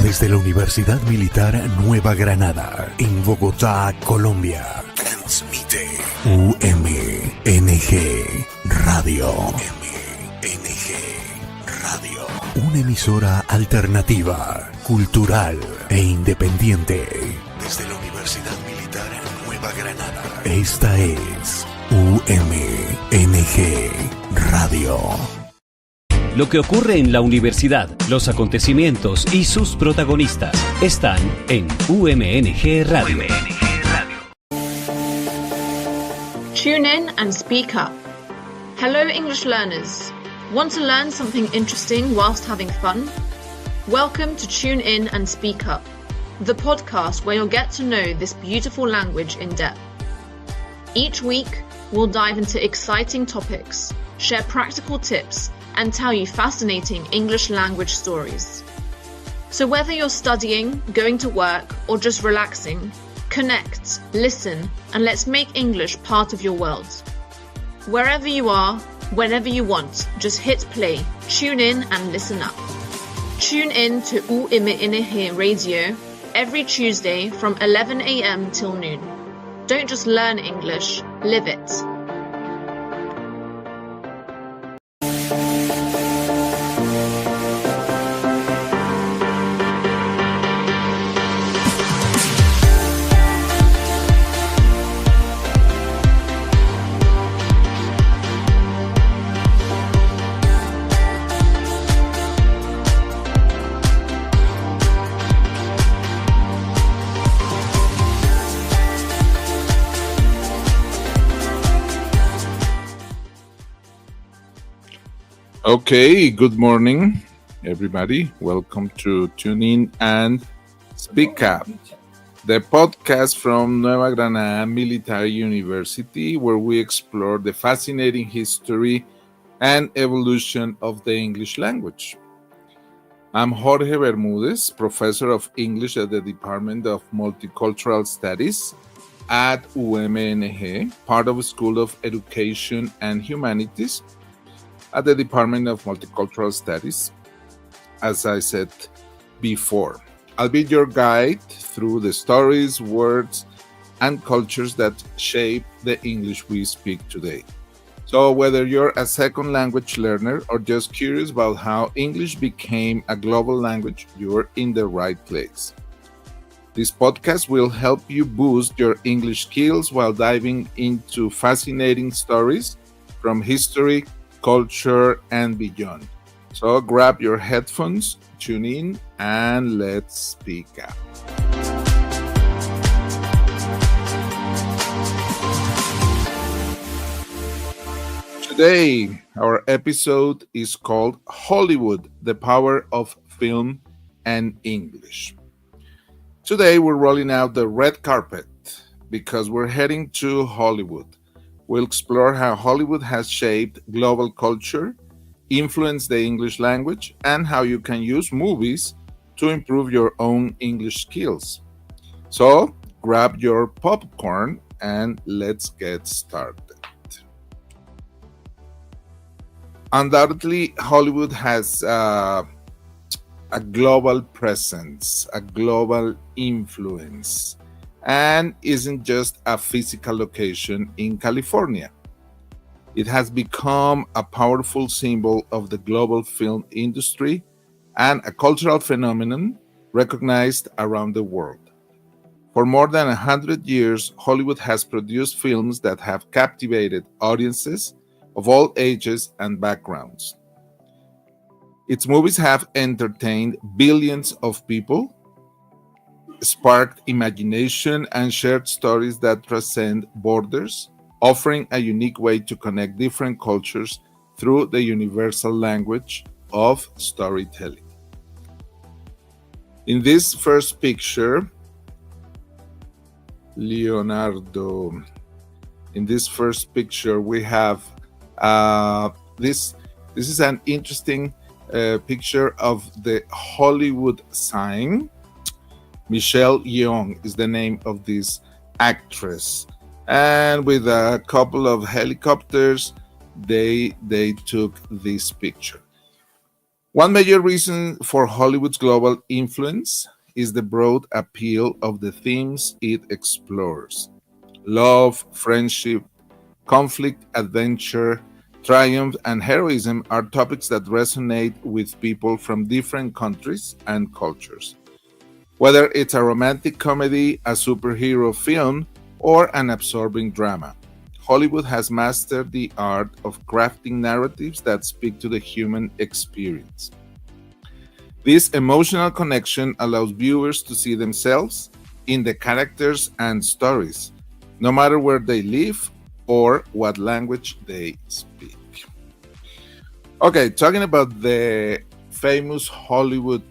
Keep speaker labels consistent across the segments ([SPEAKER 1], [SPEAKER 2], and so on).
[SPEAKER 1] Desde la Universidad Militar Nueva Granada, en Bogotá, Colombia, transmite UMNG Radio. UMNG Radio. Una emisora alternativa, cultural e independiente. Desde la Universidad Militar Nueva Granada. Esta es UMNG Radio.
[SPEAKER 2] Lo que ocurre en la universidad, los acontecimientos y sus protagonistas están en UMNG Radio.
[SPEAKER 3] Tune in and speak up. Hello, English learners. Want to learn something interesting whilst having fun? Welcome to Tune In and Speak Up, the podcast where you'll get to know this beautiful language in depth. Each week, we'll dive into exciting topics, share practical tips, and tell you fascinating English language stories. So whether you're studying, going to work, or just relaxing, connect, listen, and let's make English part of your world. Wherever you are, whenever you want, just hit play, tune in and listen up. Tune in to UMNG Radio every Tuesday from 11 a.m. till noon. Don't just learn English, live it.
[SPEAKER 4] Okay, good morning, everybody. Welcome to Tune In and Speak Up, the podcast from Nueva Granada Military University, where we explore the fascinating history and evolution of the English language. I'm Jorge Bermúdez, professor of English at the Department of Multicultural Studies at UMNG, part of the School of Education and Humanities at the Department of Multicultural Studies, as I said before. I'll be your guide through the stories, words, and cultures that shape the English we speak today. So whether you're a second language learner or just curious about how English became a global language, you're in the right place. This podcast will help you boost your English skills while diving into fascinating stories from history, culture, and beyond. So grab your headphones, tune in, and let's speak up. Today, our episode is called Hollywood, the Power of Film and English. Today, we're rolling out the red carpet because we're heading to Hollywood. We'll explore how Hollywood has shaped global culture, influenced the English language, and how you can use movies to improve your own English skills. So, grab your popcorn and let's get started. Undoubtedly, Hollywood has a global presence, a global influence, and isn't just a physical location in California. It has become a powerful symbol of the global film industry and a cultural phenomenon recognized around the world. For more than 100 years, Hollywood has produced films that have captivated audiences of all ages and backgrounds. Its movies have entertained billions of people, sparked imagination, and shared stories that transcend borders, offering a unique way to connect different cultures through the universal language of storytelling. In this first picture, Leonardo, in this first picture, we have this is an interesting picture of the Hollywood sign. Michelle Yeoh is the name of this actress, and with a couple of helicopters, they took this picture. One major reason for Hollywood's global influence is the broad appeal of the themes it explores: love, friendship, conflict, adventure, triumph, and heroism are topics that resonate with people from different countries and cultures. Whether it's a romantic comedy, a superhero film, or an absorbing drama, Hollywood has mastered the art of crafting narratives that speak to the human experience. This emotional connection allows viewers to see themselves in the characters and stories, no matter where they live or what language they speak. Okay, talking about the famous Hollywood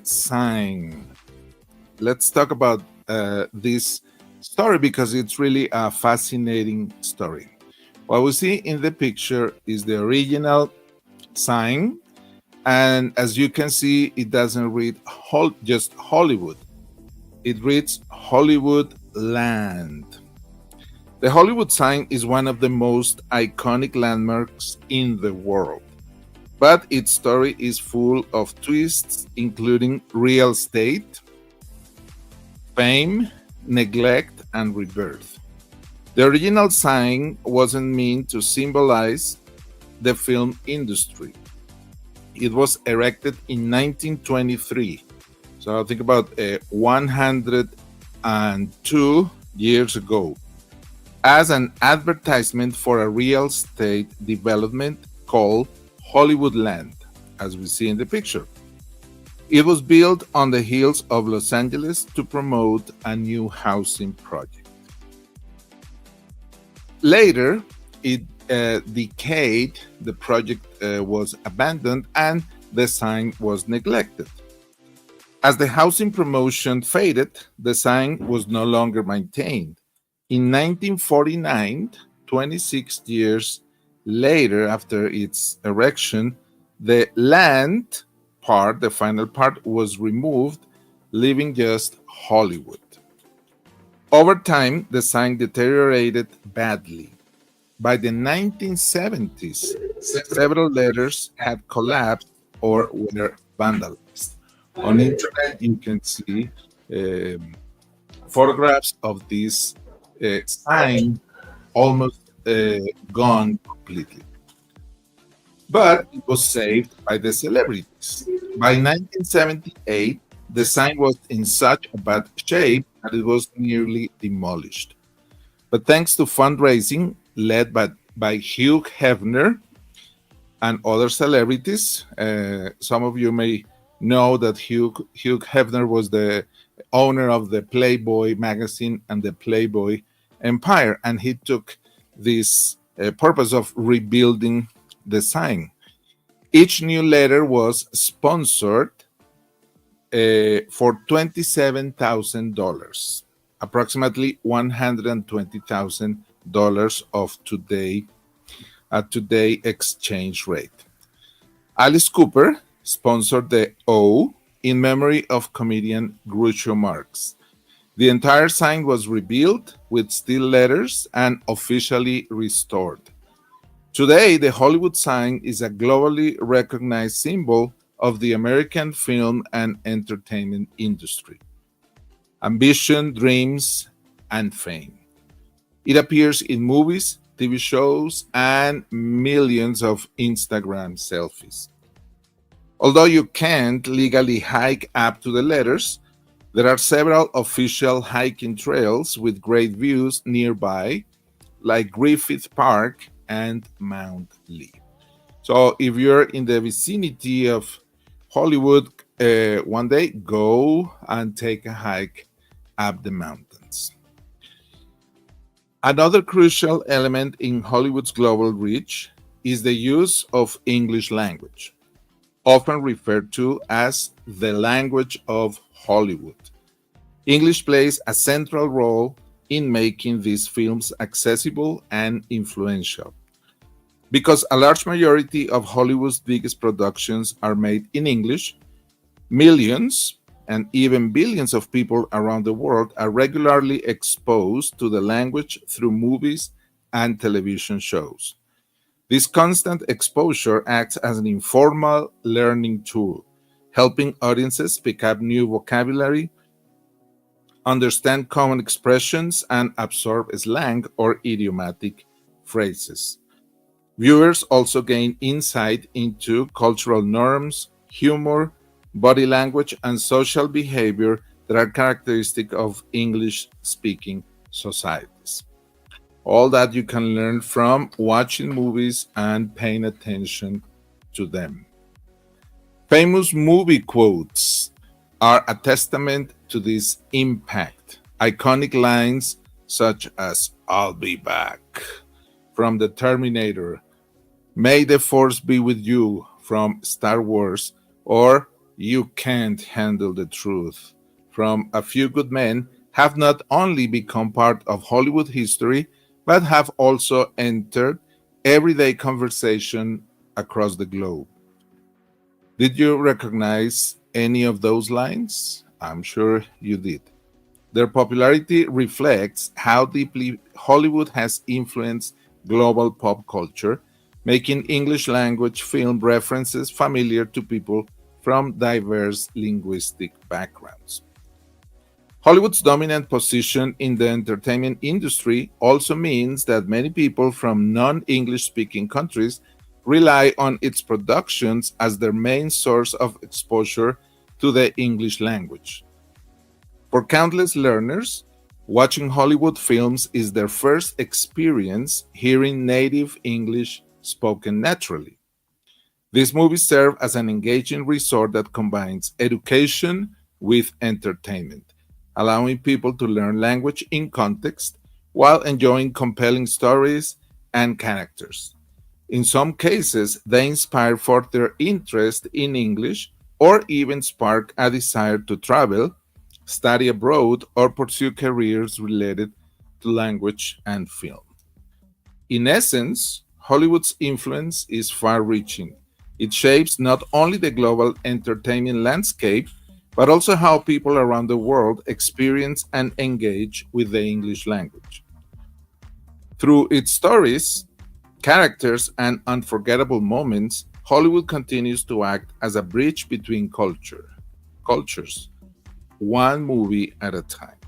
[SPEAKER 4] sign, let's talk about this story because it's really a fascinating story. What we see in the picture is the original sign, and as you can see, it doesn't read just Hollywood, it reads Hollywood Land. The Hollywood sign is one of the most iconic landmarks in the world, but its story is full of twists, including real estate, fame, neglect, and rebirth. The original sign wasn't meant to symbolize the film industry. It was erected in 1923. So think about 102 years ago as an advertisement for a real estate development called Hollywood Land, as we see in the picture. It was built on the hills of Los Angeles to promote a new housing project. Later, it decayed, the project was abandoned, and the sign was neglected. As the housing promotion faded, the sign was no longer maintained. In 1949, 26 years later after its erection, the land part, the final part, was removed, leaving just Hollywood. Over time, the sign deteriorated badly. By the 1970s, several letters had collapsed or were vandalized. On the internet, you can see photographs of this sign almost gone completely. But it was saved by the celebrities. By 1978, the sign was in such a bad shape that it was nearly demolished. But thanks to fundraising led by Hugh Hefner and other celebrities, some of you may know that Hugh Hefner was the owner of the Playboy magazine and the Playboy empire, and he took this purpose of rebuilding the sign. Each new letter was sponsored for $27,000, approximately $120,000 of today at today exchange rate. Alice Cooper sponsored the O in memory of comedian Groucho Marx. The entire sign was rebuilt with steel letters and officially restored. Today, the Hollywood sign is a globally recognized symbol of the American film and entertainment industry. Ambition, dreams, and fame. It appears in movies, TV shows, and millions of Instagram selfies. Although you can't legally hike up to the letters, there are several official hiking trails with great views nearby, like Griffith Park and Mount Lee. So if you're in the vicinity of Hollywood one day, go and take a hike up the mountains. Another crucial element in Hollywood's global reach is the use of English language, often referred to as the language of Hollywood. English plays a central role in making these films accessible and influential. Because a large majority of Hollywood's biggest productions are made in English, millions and even billions of people around the world are regularly exposed to the language through movies and television shows. This constant exposure acts as an informal learning tool, helping audiences pick up new vocabulary, understand common expressions, and absorb slang or idiomatic phrases. Viewers also gain insight into cultural norms, humor, body language, and social behavior that are characteristic of English speaking societies. All that you can learn from watching movies and paying attention to them. Famous movie quotes are a testament to this impact. Iconic lines such as "I'll be back" from The Terminator, "May the Force be with you" from Star Wars, or "You can't handle the truth" from A Few Good Men have not only become part of Hollywood history, but have also entered everyday conversation across the globe. Did you recognize any of those lines? I'm sure you did. Their popularity reflects how deeply Hollywood has influenced global pop culture, making English language film references familiar to people from diverse linguistic backgrounds. Hollywood's dominant position in the entertainment industry also means that many people from non English speaking countries rely on its productions as their main source of exposure to the English language. For countless learners, watching Hollywood films is their first experience hearing native English spoken naturally. These movies serve as an engaging resort that combines education with entertainment, allowing people to learn language in context while enjoying compelling stories and characters. In some cases, they inspire further interest in English or even spark a desire to travel, study abroad, or pursue careers related to language and film. In essence, Hollywood's influence is far reaching. It shapes not only the global entertainment landscape, but also how people around the world experience and engage with the English language. Through its stories, characters, and unforgettable moments, Hollywood continues to act as a bridge between cultures, one movie at a time.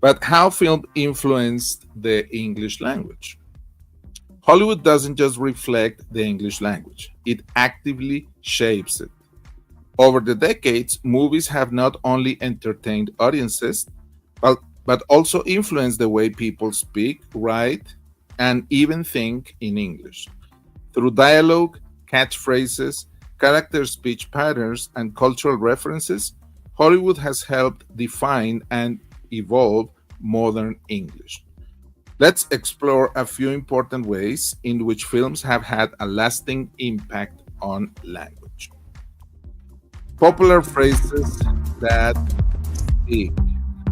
[SPEAKER 4] But how film influenced the English language? Hollywood doesn't just reflect the English language, it actively shapes it. Over the decades, movies have not only entertained audiences, but also influenced the way people speak, write, and even think in English. Through dialogue, catchphrases, character speech patterns, and cultural references, Hollywood has helped define and evolve modern English. Let's explore a few important ways in which films have had a lasting impact on language. Popular phrases that stick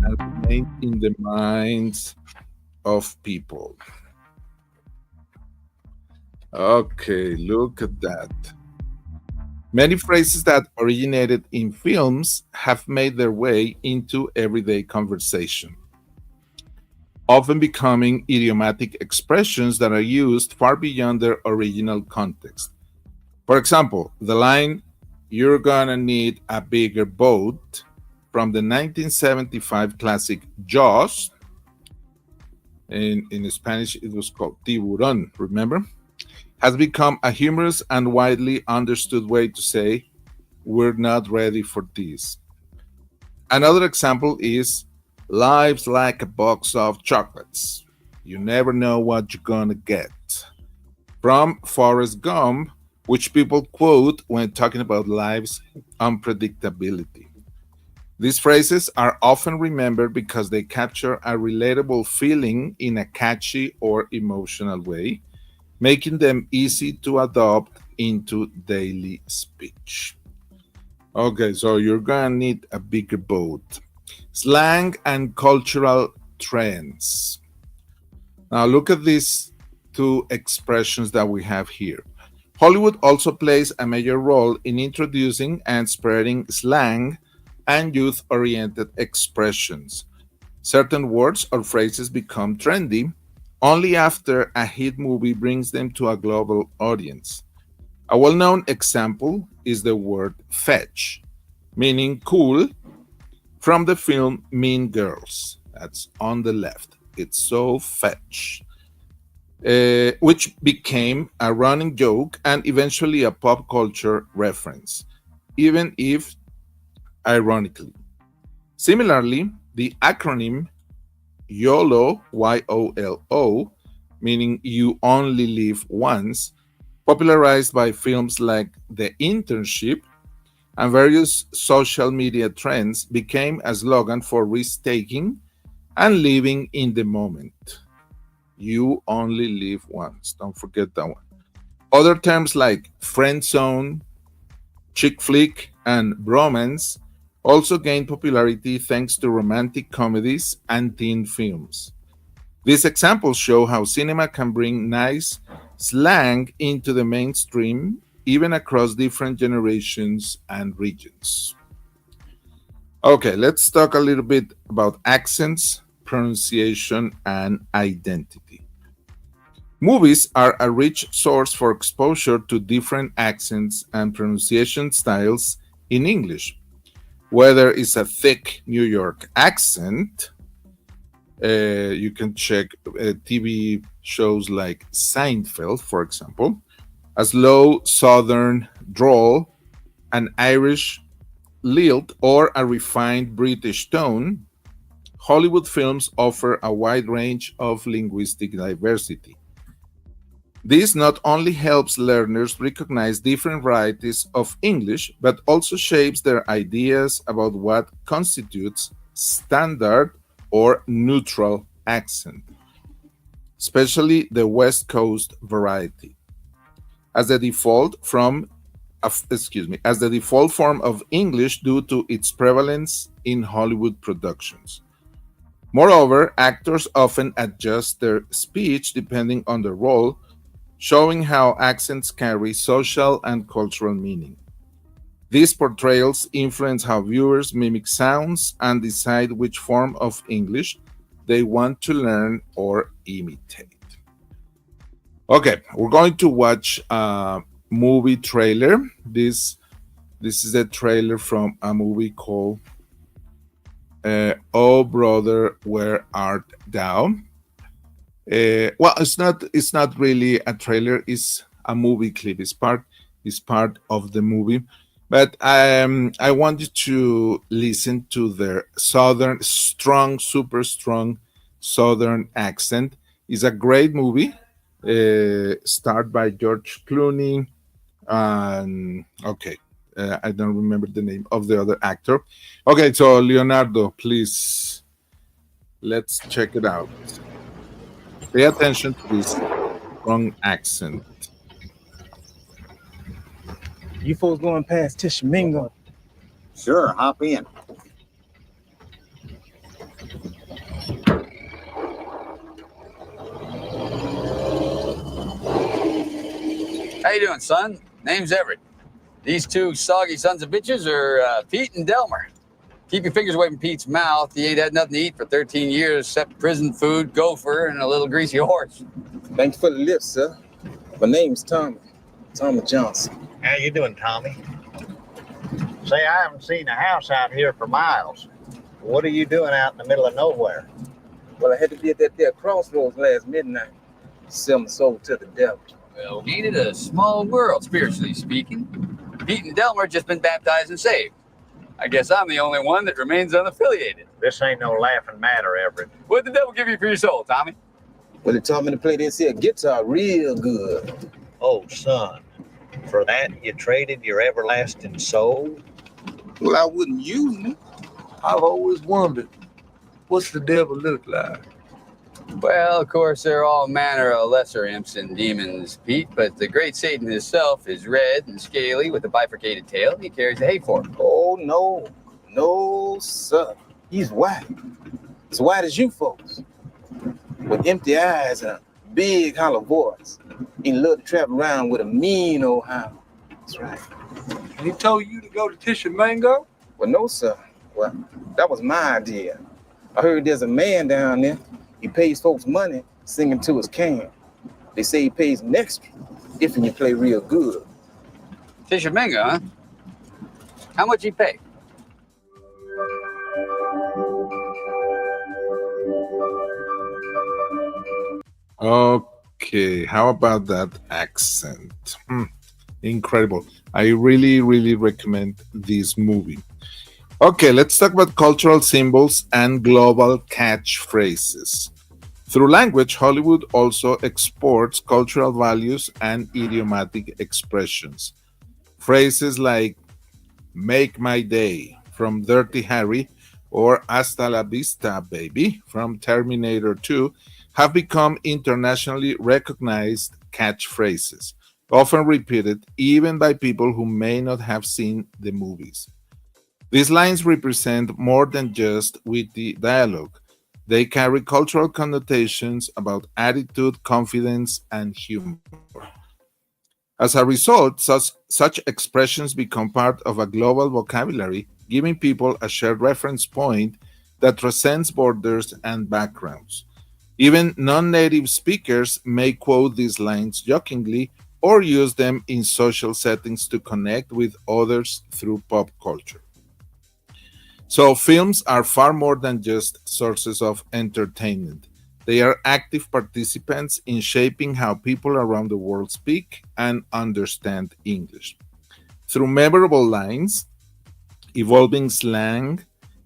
[SPEAKER 4] and remain in the minds of people. Okay, look at that. Many phrases that originated in films have made their way into everyday conversation, often becoming idiomatic expressions that are used far beyond their original context. For example, the line, "You're gonna need a bigger boat," from the 1975 classic Jaws, in Spanish it was called Tiburón, remember? Has become a humorous and widely understood way to say, "We're not ready for this." Another example is, "Life's like a box of chocolates. You never know what you're gonna get," from Forrest Gump, which people quote when talking about life's unpredictability. These phrases are often remembered because they capture a relatable feeling in a catchy or emotional way, making them easy to adopt into daily speech. Okay, so you're gonna need a bigger boat. Slang and cultural trends. Now look at these two expressions that we have here. Hollywood also plays a major role in introducing and spreading slang and youth-oriented expressions. Certain words or phrases become trendy, Only after a hit movie brings them to a global audience. A well known example is the word fetch, meaning cool, from the film Mean Girls. That's on the left. It's so fetch. Which became a running joke and eventually a pop culture reference, even if ironically. Similarly, the acronym YOLO, YOLO, meaning you only live once, popularized by films like The Internship and various social media trends, became a slogan for risk taking and living in the moment. You only live once. Don't forget that one. Other terms like friend zone, chick flick, and bromance also gained popularity thanks to romantic comedies and teen films. These examples show how cinema can bring nice slang into the mainstream, even across different generations and regions. Okay, let's talk a little bit about accents, pronunciation, and identity. Movies are a rich source for exposure to different accents and pronunciation styles in English. Whether it's a thick New York accent, you can check TV shows like Seinfeld, for example, a slow Southern drawl, an Irish lilt, or a refined British tone. Hollywood films offer a wide range of linguistic diversity. This not only helps learners recognize different varieties of English, but also shapes their ideas about what constitutes standard or neutral accent, especially the West Coast variety, as the default form of English due to its prevalence in Hollywood productions. Moreover, actors often adjust their speech depending on the role, showing how accents carry social and cultural meaning. These portrayals influence how viewers mimic sounds and decide which form of English they want to learn or imitate. Okay, we're going to watch a movie trailer. This is a trailer from a movie called "Oh Brother, Where Art Thou?" Well, it's not really a trailer. It's a movie clip. It's part of the movie. But I want you to listen to their southern, strong, super strong southern accent. It's a great movie. Starred by George Clooney. And okay, I don't remember the name of the other actor. Okay, so Leonardo, please, let's check it out. Pay attention to this strong accent.
[SPEAKER 5] You folks going past Tishomingo?
[SPEAKER 6] Sure, hop in.
[SPEAKER 7] How you doing, son? Name's Everett. These two soggy sons of bitches are Pete and Delmer. Keep your fingers away from Pete's mouth. He ain't had nothing to eat for 13 years except prison food, gopher, and a little greasy horse.
[SPEAKER 5] Thanks for the lift, sir. My name's Tommy Johnson.
[SPEAKER 6] How you doing, Tommy? Say, I haven't seen a house out here for miles. What are you doing out in the middle of nowhere?
[SPEAKER 5] Well, I had to be at that there crossroads last midnight. Sell my soul to the devil.
[SPEAKER 7] Well, ain't it a small world, spiritually speaking? Pete and Delmer just been baptized and saved. I guess I'm the only one that remains unaffiliated.
[SPEAKER 6] This ain't no laughing matter, Everett.
[SPEAKER 7] What'd the devil give you for your soul, Tommy?
[SPEAKER 5] Well, he taught me to play this here guitar real good.
[SPEAKER 6] Oh, son. For that, you traded your everlasting soul?
[SPEAKER 8] Well, I wouldn't use them. I've always wondered, what's the devil look like?
[SPEAKER 7] Well, of course, there are all manner of lesser imps and demons, Pete, but the great Satan himself is red and scaly with a bifurcated tail. He carries a hay fork.
[SPEAKER 5] Oh, no. No, sir. He's white. As white as you folks. With empty eyes and a big hollow voice. He loved to travel around with a mean old hound. That's right.
[SPEAKER 8] And he told you to go to Tishomingo?
[SPEAKER 5] Well, no, sir. Well, that was my idea. I heard there's a man down there He pays folks money singing to his can. They say he pays an extra if you play real good.
[SPEAKER 7] Fisherminga, huh? How much he pay?
[SPEAKER 4] Okay, how about that accent? Incredible. I really, really recommend this movie. Okay, let's talk about cultural symbols and global catchphrases. Through language, Hollywood also exports cultural values and idiomatic expressions. Phrases like "Make My Day" from Dirty Harry or "Hasta la vista, baby" from Terminator 2 have become internationally recognized catchphrases, often repeated even by people who may not have seen the movies. These lines represent more than just witty dialogue. They carry cultural connotations about attitude, confidence, and humor. As a result, such expressions become part of a global vocabulary, giving people a shared reference point that transcends borders and backgrounds. Even non native speakers may quote these lines jokingly or use them in social settings to connect with others through pop culture. So, films are far more than just sources of entertainment. They are active participants in shaping how people around the world speak and understand English. Through memorable lines, evolving slang,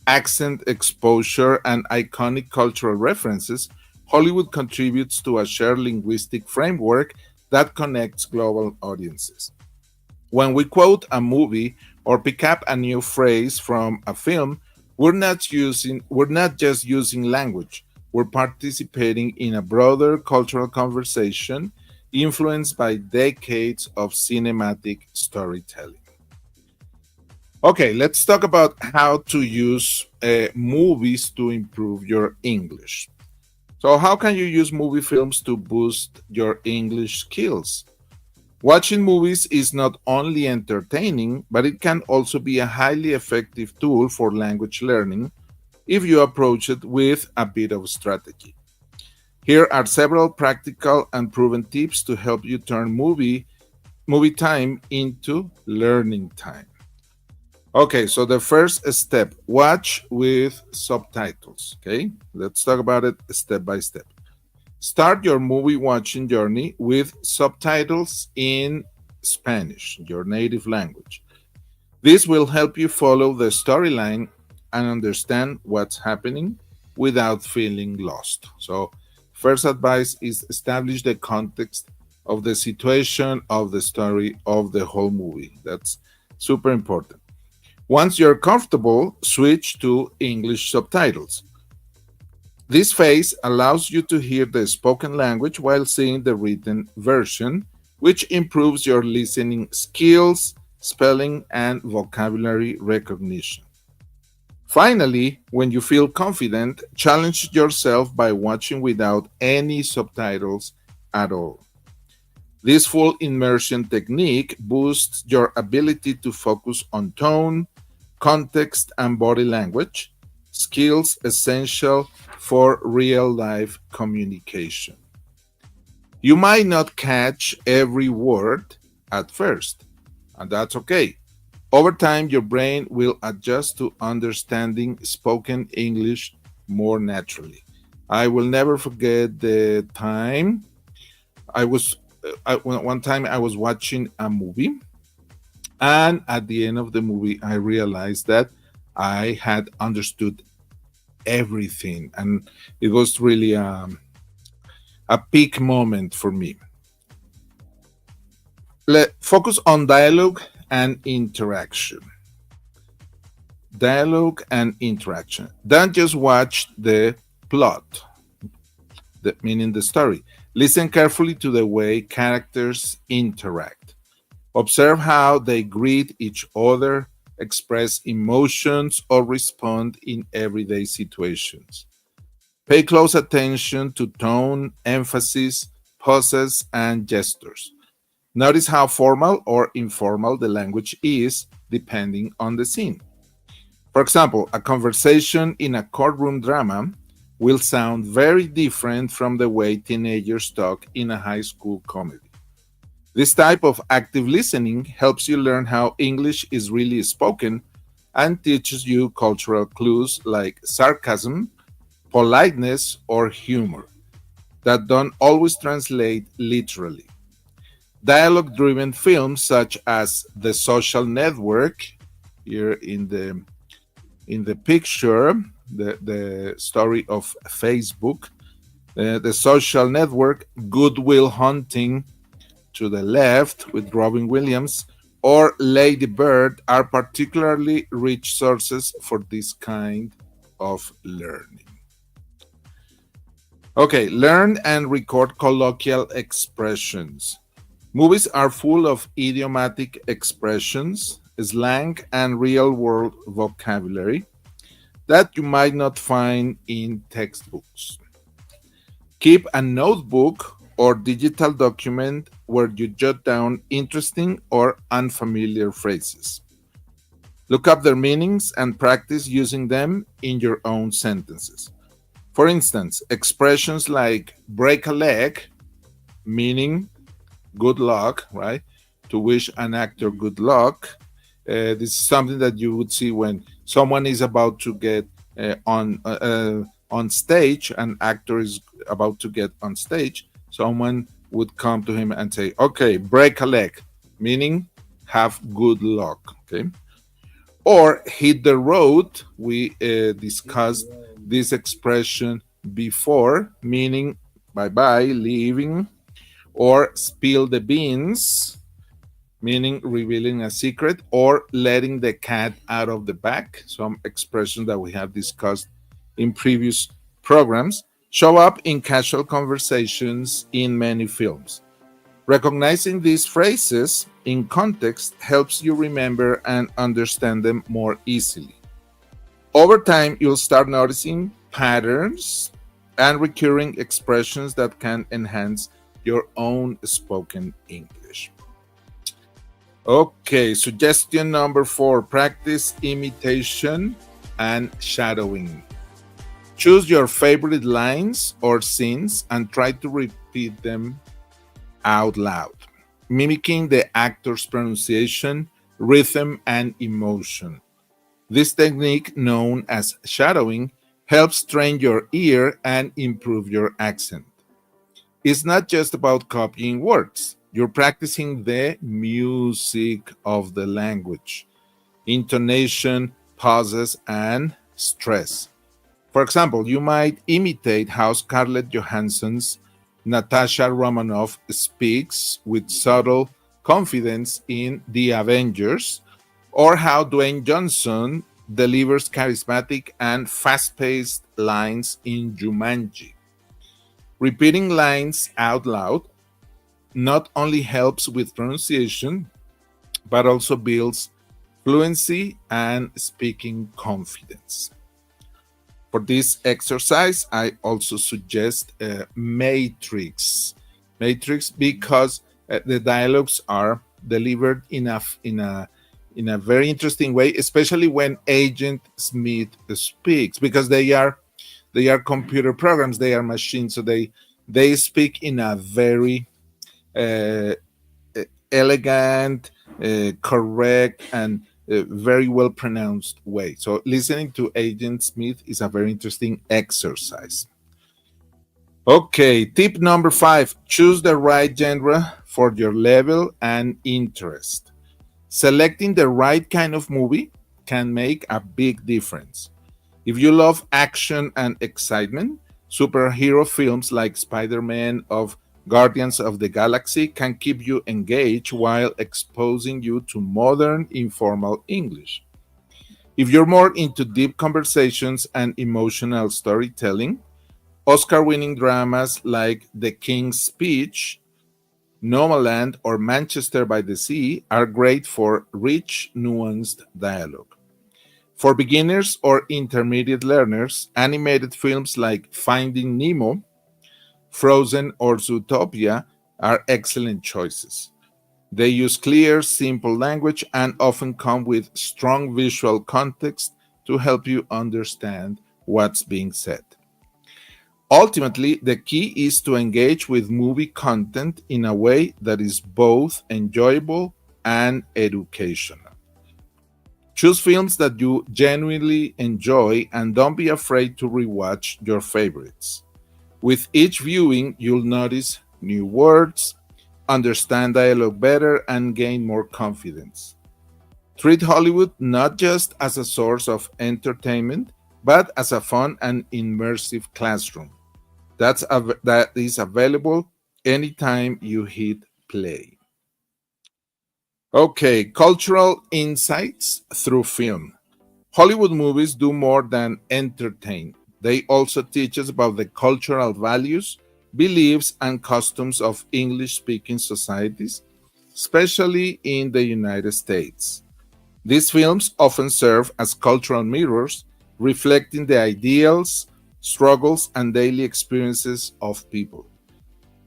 [SPEAKER 4] accent exposure, and iconic cultural references, Hollywood contributes to a shared linguistic framework that connects global audiences. When we quote a movie or pick up a new phrase from a film, we're not just using language. We're participating in a broader cultural conversation influenced by decades of cinematic storytelling. Okay, let's talk about how to use movies to improve your English. So, how can you use movie films to boost your English skills? Watching movies is not only entertaining, but it can also be a highly effective tool for language learning if you approach it with a bit of strategy. Here are several practical and proven tips to help you turn movie time into learning time. Okay, so the first step, watch with subtitles. Okay, let's talk about it step by step. Start your movie watching journey with subtitles in Spanish, your native language. This will help you follow the storyline and understand what's happening without feeling lost. So, first advice is establish the context of the situation, of the story, of the whole movie. That's super important. Once you're comfortable, switch to English subtitles. This phase allows you to hear the spoken language while seeing the written version, which improves your listening skills, spelling, and vocabulary recognition. Finally, when you feel confident, challenge yourself by watching without any subtitles at all. This full immersion technique boosts your ability to focus on tone, context, and body language, skills essential for real life communication. You might not catch every word at first, and that's okay. Over time, your brain will adjust to understanding spoken English more naturally. I will never forget the time I was one time I was watching a movie, and at the end of the movie, I realized that I had understood everything, and it was really a peak moment for me. Focus on dialogue and interaction. Dialogue and interaction. Don't just watch the plot, meaning the story. Listen carefully to the way characters interact. Observe how they greet each other, express emotions, or respond in everyday situations. Pay close attention to tone, emphasis, pauses, and gestures. Notice how formal or informal the language is depending on the scene. For example, a conversation in a courtroom drama will sound very different from the way teenagers talk in a high school comedy. This type of active listening helps you learn how English is really spoken and teaches you cultural clues like sarcasm, politeness, or humor that don't always translate literally. Dialogue driven films such as The Social Network, here in the picture, the story of Facebook, The Social Network, Good Will Hunting to the left with Robin Williams, or Lady Bird are particularly rich sources for this kind of learning. Okay, learn and record colloquial expressions. Movies are full of idiomatic expressions, slang, and real world vocabulary that you might not find in textbooks. Keep a notebook or digital document where you jot down interesting or unfamiliar phrases. Look up their meanings and practice using them in your own sentences. For instance, expressions like break a leg, meaning good luck, right? To wish an actor good luck. This is something that you would see when someone is about to get on stage. An actor is about to get on stage. Someone would come to him and say, "Okay, break a leg," meaning have good luck. Okay, or hit the road. We discussed this expression before, meaning bye bye, leaving, or spill the beans, meaning revealing a secret, or letting the cat out of the bag. Some expressions that we have discussed in previous programs show up in casual conversations in many films. Recognizing these phrases in context helps you remember and understand them more easily. Over time, you'll start noticing patterns and recurring expressions that can enhance your own spoken English. Okay, suggestion number 4, practice imitation and shadowing. Choose your favorite lines or scenes and try to repeat them out loud, mimicking the actor's pronunciation, rhythm, and emotion. This technique, known as shadowing, helps train your ear and improve your accent. It's not just about copying words. You're practicing the music of the language, intonation, pauses, and stress. For example, you might imitate how Scarlett Johansson's Natasha Romanoff speaks with subtle confidence in The Avengers, or how Dwayne Johnson delivers charismatic and fast paced lines in Jumanji. Repeating lines out loud not only helps with pronunciation, but also builds fluency and speaking confidence. For this exercise, I also suggest Matrix because the dialogues are delivered in a very interesting way, especially when Agent Smith speaks, because they are computer programs, they are machines, so they speak in a very elegant, correct, and very well pronounced way. So listening to Agent Smith is a very interesting exercise. Okay, tip number 5, choose the right genre for your level and interest. Selecting the right kind of movie can make a big difference. If you love action and excitement, superhero films like Spider-Man of Guardians of the Galaxy can keep you engaged while exposing you to modern informal English. If you're more into deep conversations and emotional storytelling, Oscar-winning dramas like The King's Speech, Nomaland, or Manchester by the Sea are great for rich, nuanced dialogue. For beginners or intermediate learners, animated films like Finding Nemo, Frozen, or Zootopia are excellent choices. They use clear, simple language and often come with strong visual context to help you understand what's being said. Ultimately, the key is to engage with movie content in a way that is both enjoyable and educational. Choose films that you genuinely enjoy and don't be afraid to rewatch your favorites. With each viewing, you'll notice new words, understand dialogue better, and gain more confidence. Treat Hollywood not just as a source of entertainment, but as a fun and immersive classroom that is available anytime you hit play. Okay, cultural insights through film. Hollywood movies do more than entertain. They also teach us about the cultural values, beliefs, and customs of English speaking societies, especially in the United States. These films often serve as cultural mirrors, reflecting the ideals, struggles, and daily experiences of people.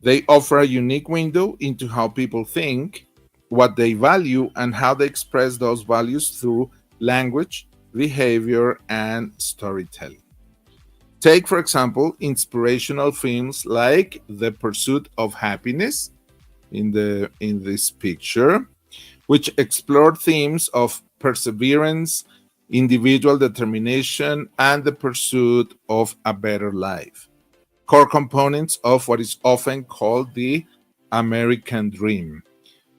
[SPEAKER 4] They offer a unique window into how people think, what they value, and how they express those values through language, behavior, and storytelling. Take, for example, inspirational films like The Pursuit of Happiness in this picture, which explore themes of perseverance, individual determination, and the pursuit of a better life, core components of what is often called the American dream.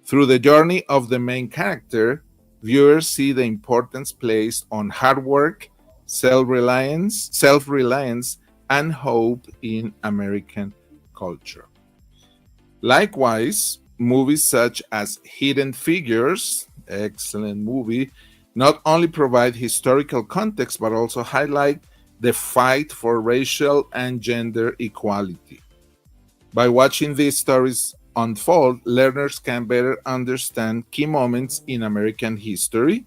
[SPEAKER 4] Through the journey of the main character, viewers see the importance placed on hard work, self-reliance, and hope in American culture. Likewise, movies such as Hidden Figures, excellent movie, not only provide historical context but also highlight the fight for racial and gender equality. By watching these stories unfold, learners can better understand key moments in American history,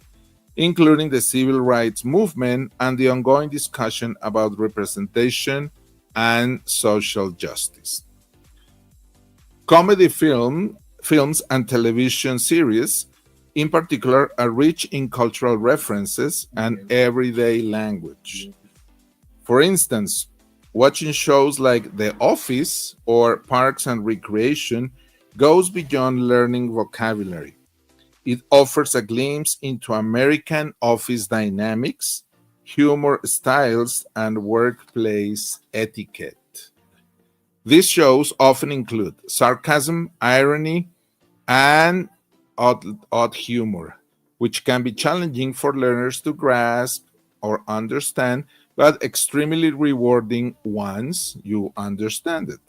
[SPEAKER 4] including the civil rights movement and the ongoing discussion about representation and social justice. Comedy films and television series, in particular, are rich in cultural references and everyday language. For instance, watching shows like The Office or Parks and Recreation goes beyond learning vocabulary. It offers a glimpse into American office dynamics, humor styles, and workplace etiquette. These shows often include sarcasm, irony, and odd humor, which can be challenging for learners to grasp or understand, but extremely rewarding once you understand it.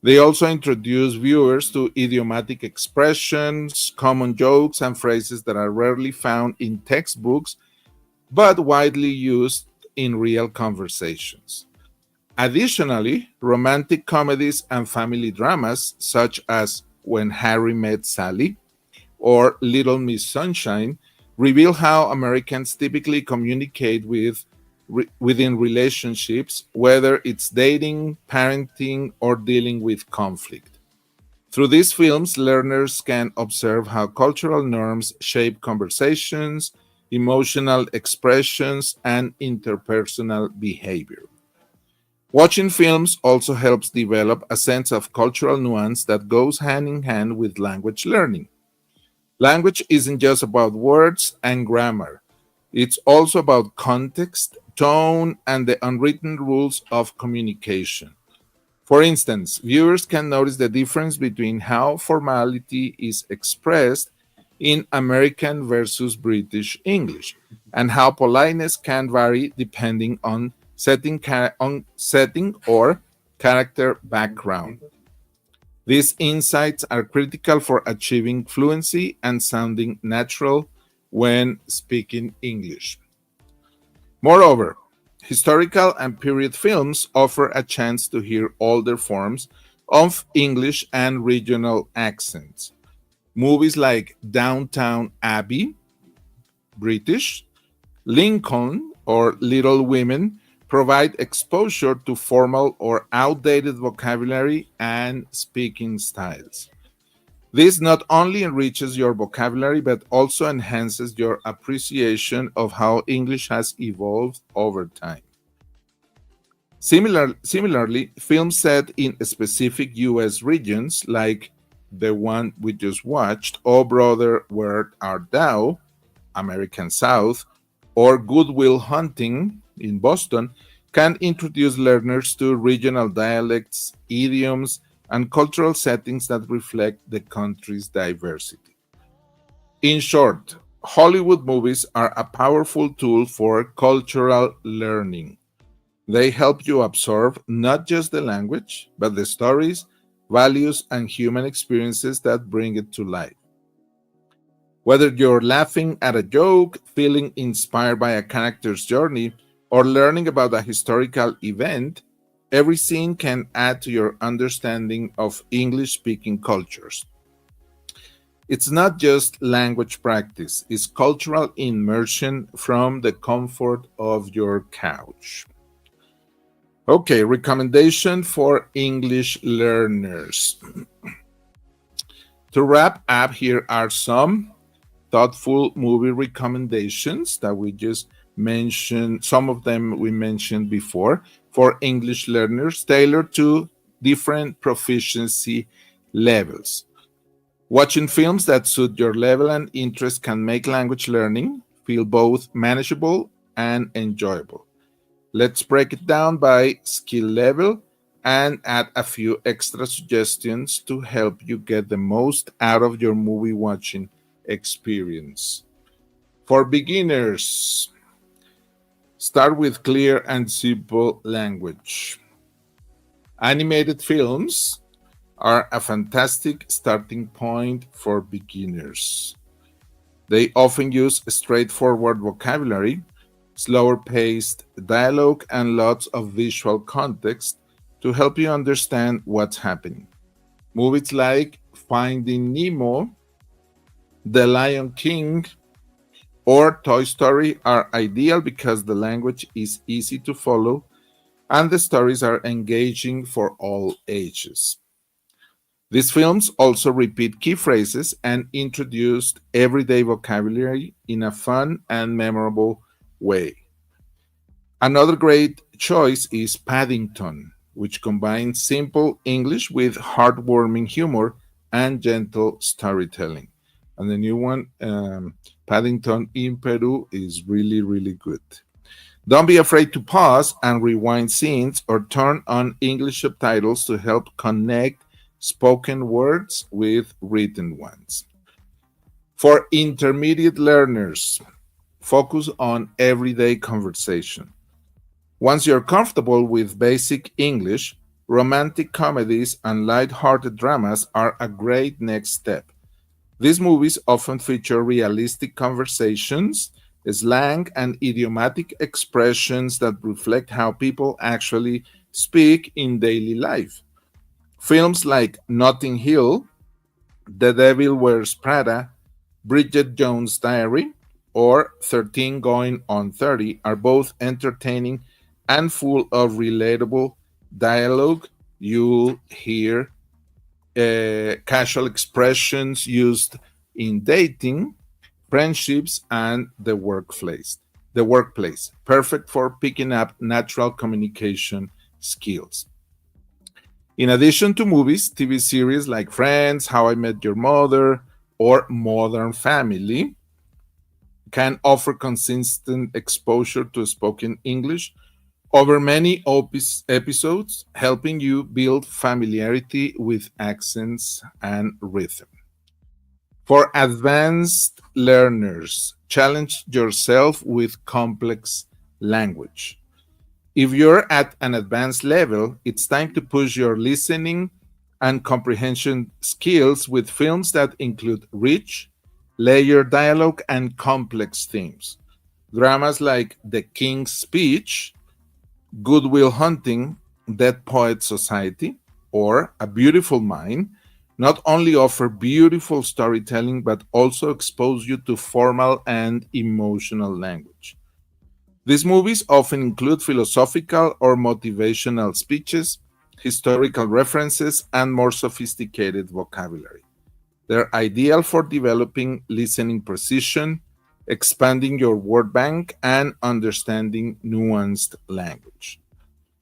[SPEAKER 4] They also introduce viewers to idiomatic expressions, common jokes, and phrases that are rarely found in textbooks but widely used in real conversations. Additionally, romantic comedies and family dramas such as When Harry Met Sally or Little Miss Sunshine reveal how Americans typically communicate within relationships, whether it's dating, parenting, or dealing with conflict. Through these films, learners can observe how cultural norms shape conversations, emotional expressions, and interpersonal behavior. Watching films also helps develop a sense of cultural nuance that goes hand in hand with language learning. Language isn't just about words and grammar, it's also about context, tone, and the unwritten rules of communication. For instance, viewers can notice the difference between how formality is expressed in American versus British English, and how politeness can vary depending on setting or character background. These insights are critical for achieving fluency and sounding natural when speaking English. Moreover, historical and period films offer a chance to hear older forms of English and regional accents. Movies like Downtown Abbey, British, Lincoln, or Little Women provide exposure to formal or outdated vocabulary and speaking styles. This not only enriches your vocabulary but also enhances your appreciation of how English has evolved over time. Similarly, films set in specific US regions, like the one we just watched, Oh Brother, Where Art Thou, American South, or Goodwill Hunting in Boston, can introduce learners to regional dialects, idioms, and cultural settings that reflect the country's diversity. In short, Hollywood movies are a powerful tool for cultural learning. They help you absorb not just the language, but the stories, values, and human experiences that bring it to life. Whether you're laughing at a joke, feeling inspired by a character's journey, or learning about a historical event, every scene can add to your understanding of English speaking cultures. It's not just language practice, it's cultural immersion from the comfort of your couch. Okay, recommendation for English learners. To wrap up, here are some thoughtful movie recommendations that we just mentioned. Some of them we mentioned before for English learners, tailored to different proficiency levels. Watching films that suit your level and interest can make language learning feel both manageable and enjoyable. Let's break it down by skill level and add a few extra suggestions to help you get the most out of your movie watching experience. For beginners, start with clear and simple language. Animated films are a fantastic starting point for beginners. They often use straightforward vocabulary, slower paced dialogue, and lots of visual context to help you understand what's happening. Movies like Finding Nemo, The Lion King, or Toy Story are ideal because the language is easy to follow and the stories are engaging for all ages. These films also repeat key phrases and introduced everyday vocabulary in a fun and memorable way. Another great choice is Paddington, which combines simple English with heartwarming humor and gentle storytelling. And the new one, Paddington in Peru, is really, really good. Don't be afraid to pause and rewind scenes or turn on English subtitles to help connect spoken words with written ones. For intermediate learners, focus on everyday conversation. Once you're comfortable with basic English, romantic comedies and light-hearted dramas are a great next step. These movies often feature realistic conversations, slang, and idiomatic expressions that reflect how people actually speak in daily life. Films like Notting Hill, The Devil Wears Prada, Bridget Jones' Diary, or 13 Going on 30 are both entertaining and full of relatable dialogue. You'll hear casual expressions used in dating, friendships, and the workplace. The workplace, perfect for picking up natural communication skills. In addition to movies, TV series like Friends, How I Met Your Mother, or Modern Family can offer consistent exposure to spoken English over many episodes, helping you build familiarity with accents and rhythm. For advanced learners, challenge yourself with complex language. If you're at an advanced level, it's time to push your listening and comprehension skills with films that include rich, layered dialogue and complex themes. Dramas like The King's Speech, Goodwill Hunting, Dead Poet Society, or A Beautiful Mind not only offer beautiful storytelling but also expose you to formal and emotional language. These movies often include philosophical or motivational speeches, historical references, and more sophisticated vocabulary. They're ideal for developing listening precision, expanding your word bank, and understanding nuanced language.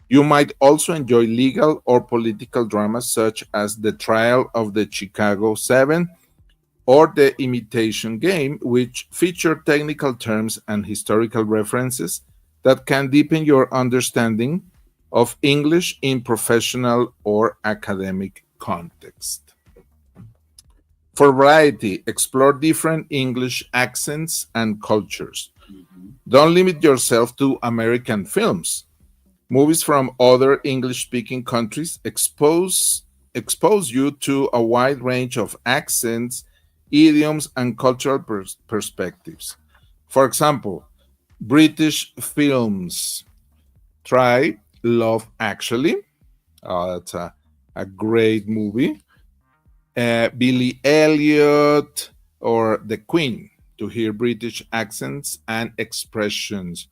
[SPEAKER 4] You might also enjoy legal or political dramas such as The Trial of the Chicago 7 or The Imitation Game, which feature technical terms and historical references that can deepen your understanding of English in professional or academic context. For variety, explore different English accents and cultures. Don't limit yourself to American films. Movies from other English-speaking countries expose you to a wide range of accents, idioms, and cultural perspectives. For example, British films. Try Love Actually. That's a great movie. Billy Elliot or The Queen to hear British accents and expressions.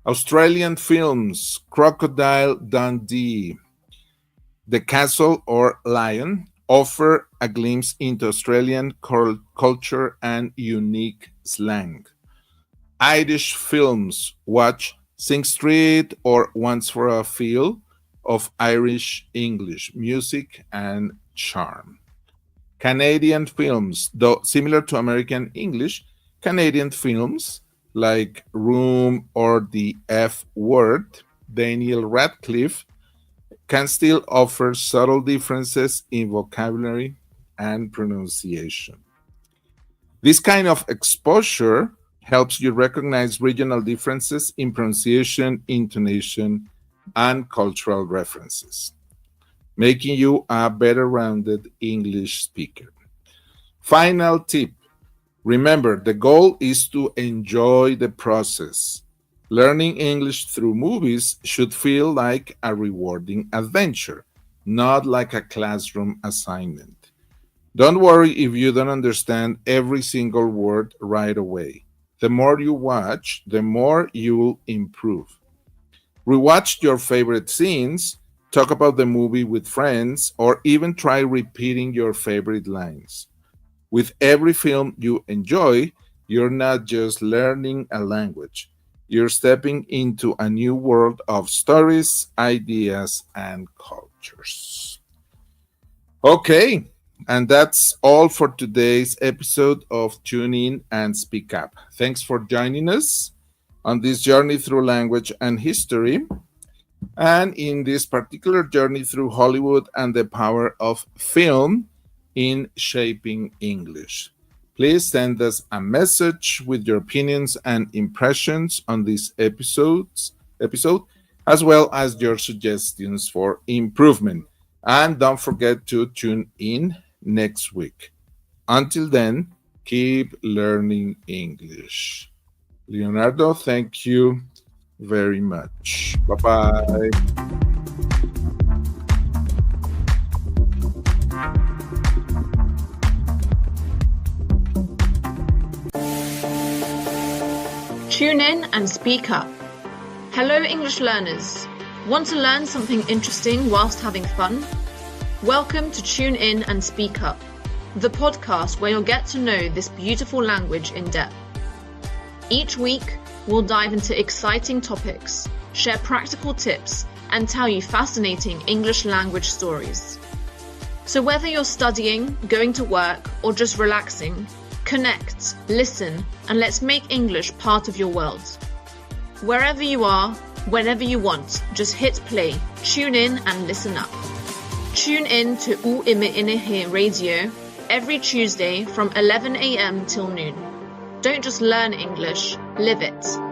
[SPEAKER 4] Australian films, Crocodile Dundee, The Castle or Lion, offer a glimpse into Australian culture and unique slang. Irish films, watch Sing Street or Once for a Feel of Irish English, music and charm. Canadian films, though similar to American English, Canadian films like Room or The F Word, Daniel Radcliffe, can still offer subtle differences in vocabulary and pronunciation. This kind of exposure helps you recognize regional differences in pronunciation, intonation, and cultural references, making you a better rounded English speaker. Final tip. Remember, the goal is to enjoy the process. Learning English through movies should feel like a rewarding adventure, not like a classroom assignment. Don't worry if you don't understand every single word right away. The more you watch, the more you'll improve. Rewatch your favorite scenes, talk about the movie with friends, or even try repeating your favorite lines. With every film you enjoy, you're not just learning a language, you're stepping into a new world of stories, ideas, and cultures. Okay, and that's all for today's episode of Tune In and Speak Up. Thanks for joining us on this journey through language and history, and in this particular journey through Hollywood and the power of film in shaping English. Please send us a message with your opinions and impressions on this episode, as well as your suggestions for improvement. And don't forget to tune in next week. Until then, keep learning English. Leonardo, thank you very much. Bye-bye.
[SPEAKER 3] Tune in and speak up. Hello, English learners. Want to learn something interesting whilst having fun? Welcome to Tune In and Speak Up, the podcast where you'll get to know this beautiful language in depth. Each week, we'll dive into exciting topics, share practical tips, and tell you fascinating English language stories. So whether you're studying, going to work, or just relaxing, connect, listen, and let's make English part of your world. Wherever you are, whenever you want, just hit play, tune in and listen up. Tune in to UMNH Radio every Tuesday from 11 a.m. till noon. Don't just learn English, live it.